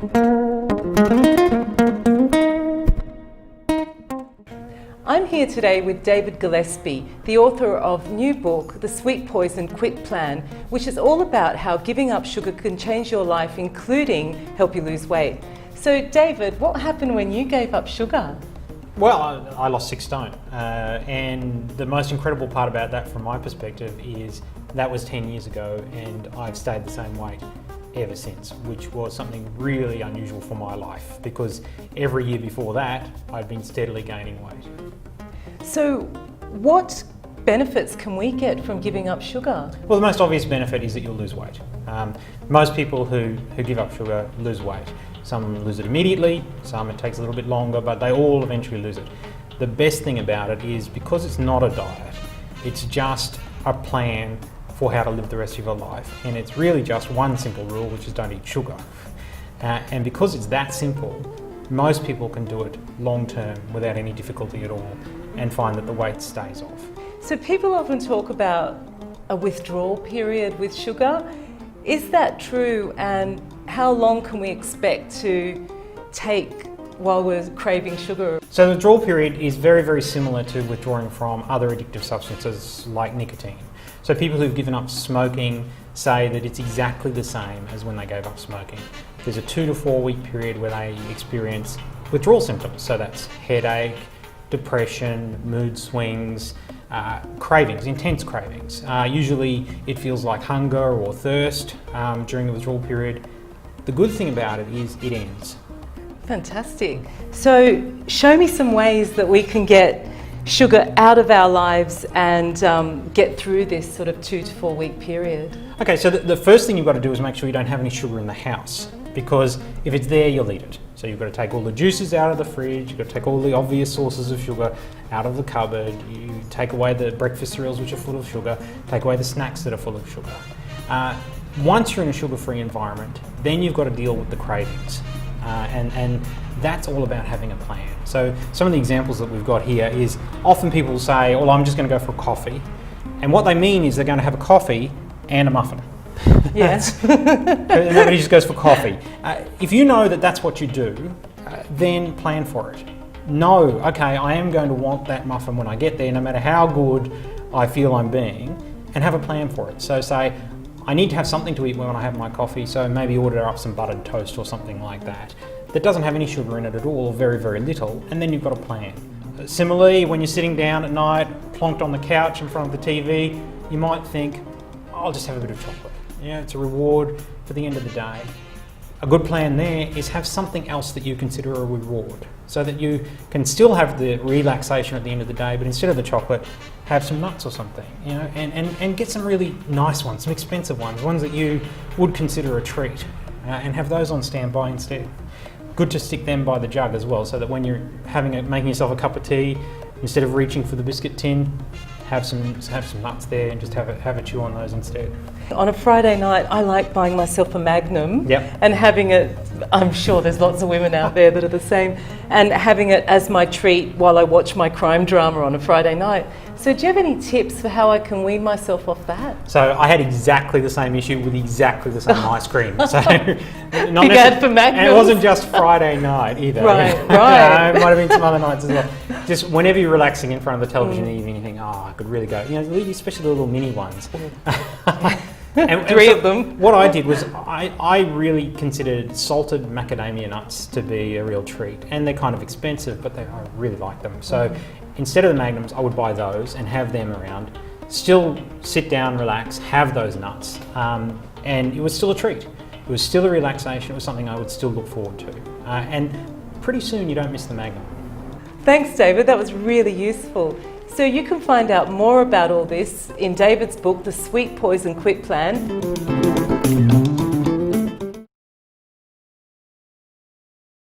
I'm here today with David Gillespie, the author of new book, The Sweet Poison Quit Plan, which is all about how giving up sugar can change your life, including help you lose weight. So David, what happened when you gave up sugar? Well, I lost 6 stone, and the most incredible part about that from my perspective is that was 10 years ago and I've stayed the same weight ever since, which was something really unusual for my life because every year before that I'd been steadily gaining weight. So what benefits can we get from giving up sugar? Well, the most obvious benefit is that you'll lose weight. Most people who give up sugar lose weight. Some lose it immediately, some it takes a little bit longer, but they all eventually lose it. The best thing about it is because it's not a diet, it's just a plan for how to live the rest of your life, and it's really just one simple rule, which is don't eat sugar. And because it's that simple, most people can do it long term without any difficulty at all and find that the weight stays off. So people often talk about a withdrawal period with sugar. Is that true, and how long can we expect to take while we're craving sugar? So the withdrawal period is very, very similar to withdrawing from other addictive substances like nicotine. So people who've given up smoking say that it's exactly the same as when they gave up smoking. There's a 2 to 4 week period where they experience withdrawal symptoms. So that's headache, depression, mood swings, cravings, intense cravings. Usually it feels like hunger or thirst during the withdrawal period. The good thing about it is it ends. Fantastic. So show me some ways that we can get sugar out of our lives and get through this sort of 2 to 4 week period. Okay, so the first thing you've got to do is make sure you don't have any sugar in the house, because if it's there, you'll eat it. So you've got to take all the juices out of the fridge, you've got to take all the obvious sources of sugar out of the cupboard, you take away the breakfast cereals which are full of sugar, take away the snacks that are full of sugar. Once you're in a sugar-free environment, then you've got to deal with the cravings. And that's all about having a plan. So some of the examples that we've got here is often people say, well, I'm just going to go for a coffee. And what they mean is they're going to have a coffee and a muffin. Yes. Nobody just goes for coffee. If you know that that's what you do, then plan for it. Know, okay, I am going to want that muffin when I get there, no matter how good I feel I'm being, and have a plan for it. So say, I need to have something to eat when I have my coffee, so maybe order up some buttered toast or something like that doesn't have any sugar in it at all, or very, very little, and then you've got a plan. Similarly, when you're sitting down at night, plonked on the couch in front of the TV, you might think, I'll just have a bit of chocolate. Yeah, it's a reward for the end of the day. A good plan there is have something else that you consider a reward, so that you can still have the relaxation at the end of the day, but instead of the chocolate, have some nuts or something, you know, and get some really nice ones, some expensive ones that you would consider a treat, and have those on standby instead. Good to stick them by the jug as well, so that when you're making yourself a cup of tea, instead of reaching for the biscuit tin, have some nuts there and just have a chew on those instead. On a Friday night, I like buying myself a Magnum. Yep. And having it, I'm sure there's lots of women out there that are the same, and having it as my treat while I watch my crime drama on a Friday night. So do you have any tips for how I can wean myself off that? So I had exactly the same issue with exactly the same ice cream. So Big ad for Magnums. And it wasn't just Friday night either. Right. It might have been some other nights as well. Just whenever you're relaxing in front of the television in the evening, you think, oh, I could really go. You know, especially the little mini ones. And Three of them. What I did was I really considered salted macadamia nuts to be a real treat, and they're kind of expensive, but I really like them. So instead of the Magnums, I would buy those and have them around. Still sit down, relax, have those nuts, and it was still a treat. It was still a relaxation. It was something I would still look forward to, and pretty soon you don't miss the Magnum. Thanks, David. That was really useful. So you can find out more about all this in David's book, The Sweet Poison Quit Plan.